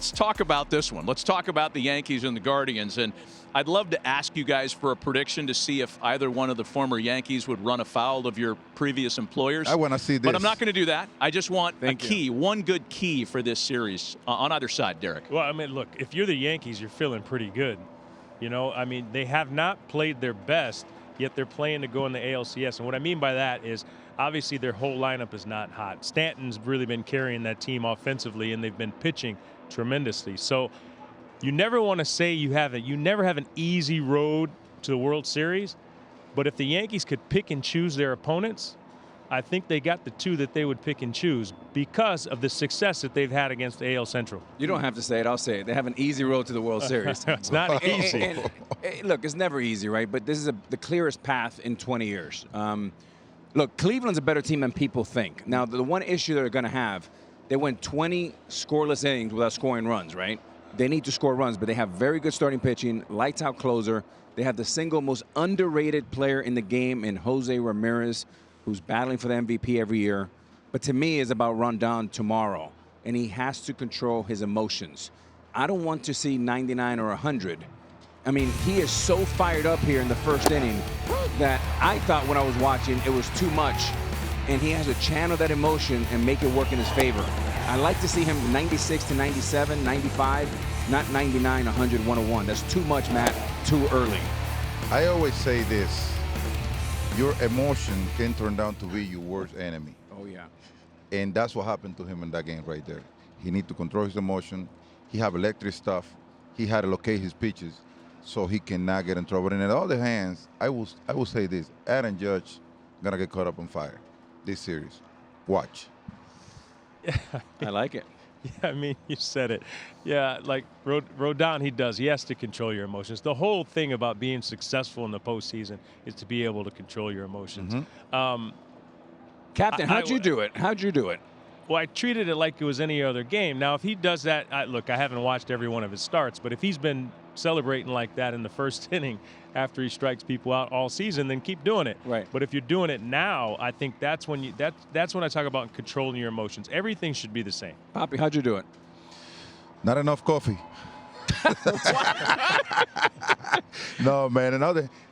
let's talk about this one. Let's talk about the Yankees and the Guardians. And I'd love to ask you guys for a prediction to see if either one of the former Yankees would run afoul of your previous employers. I want to see this. But I'm not going to do that. I just want Thank a key, you. one good key for this series on either side, Derek. Well, I mean, look, if you're the Yankees, you're feeling pretty good. You know, I mean, they have not played their best, yet they're playing to go in the ALCS. And what I mean by that is obviously their whole lineup is not hot. Stanton's really been carrying that team offensively, and they've been pitching tremendously. So you never want to say you never have an easy road to the World Series. But if the Yankees could pick and choose their opponents, I think they got the two that they would pick and choose because of the success that they've had against the AL Central. You don't have to say it. I'll say it. They have an easy road to the World Series. It's not easy. And, look, it's never easy, right? But this is the clearest path in 20 years. Look, Cleveland's a better team than people think. Now, the one issue they're going to have, they went 20 scoreless innings without scoring runs, right? They need to score runs, but they have very good starting pitching, lights-out closer. They have the single most underrated player in the game in Jose Ramirez, who's battling for the MVP every year. But to me, it's about Rondon tomorrow, and he has to control his emotions. I don't want to see 99 or 100. I mean, he is so fired up here in the first inning that I thought when I was watching it was too much, and he has to channel that emotion and make it work in his favor. I like to see him 96 to 97, 95, not 99, 100, 101. That's too much, Matt, too early. I always say this. Your emotion can turn down to be your worst enemy. Oh, yeah. And that's what happened to him in that game right there. He need to control his emotion. He have electric stuff. He had to locate his pitches so he cannot get in trouble. And in the other hands, I will say this. Aaron Judge gonna get caught up on fire this series. Watch. I like it. Yeah, I mean, you said it. Yeah, like Rodon, he does. He has to control your emotions. The whole thing about being successful in the postseason is to be able to control your emotions. Captain, how'd you do it? How'd you do it? Well, I treated it like it was any other game. Now, if he does that, look, I haven't watched every one of his starts, but if he's been celebrating like that in the first inning after he strikes people out all season, then keep doing it. Right. But if you're doing it now, I think that's when that's when I talk about controlling your emotions. Everything should be the same. Poppy, how'd you do it? Not enough coffee. No, man.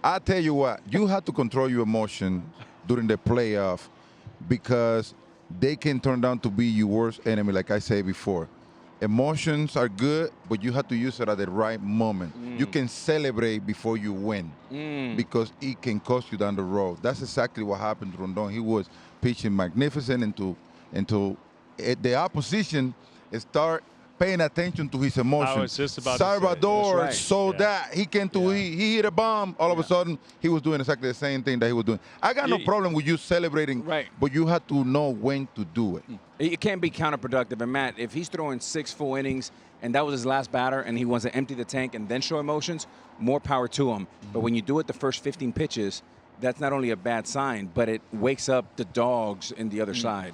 I tell you what, you have to control your emotion during the playoff because they can turn down to be your worst enemy, like I said before. Emotions are good, but you have to use it at the right moment. You can celebrate before you win because it can cost you down the road. That's exactly what happened to Rondon. He was pitching magnificent into the opposition start paying attention to his emotions. I was just about to say, Salvador that's right. saw that. He came to, he hit a bomb. All of a sudden, he was doing exactly the same thing that he was doing. I got no problem with you celebrating, Right. but you have to know when to do it. It can't be counterproductive. And, Matt, if he's throwing 6 full innings and that was his last batter and he wants to empty the tank and then show emotions, more power to him. But when you do it the first 15 pitches, that's not only a bad sign, but it wakes up the dogs in the other side.